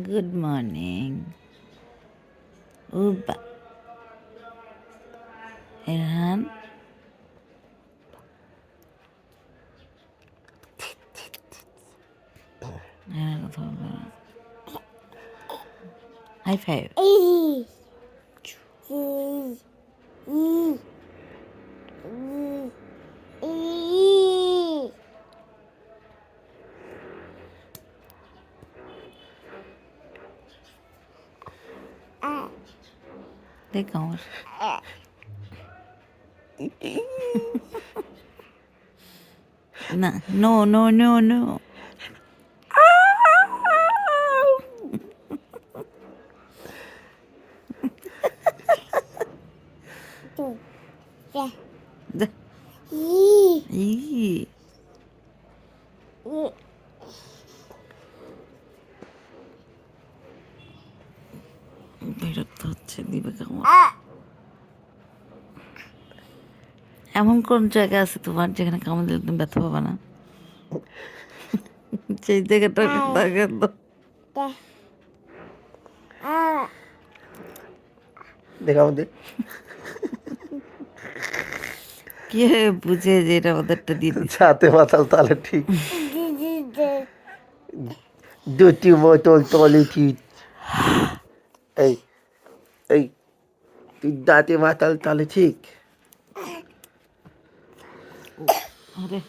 Good morning. উবা এরহান কথা বলবে না। High five. দেখ আমার না, নো নো নো নো। বিরক্ত হচ্ছে, দিবে কেমন? এমন কোন জায়গা আছে তোমার যেখানে কামড় দিলে তুমি ব্যথা পাবা না? সেই জায়গাটা দেখেন তো। দেখা আমাদের কি বুঝে যে এটা ওদেরটা দিয়ে দিচ্ছে। যাতে মাতাল তাহলে ঠিক দুটি বোতল তলে ঠিক। এই এই তুই দাঁতে মাতাল তাহলে ঠিক। আরে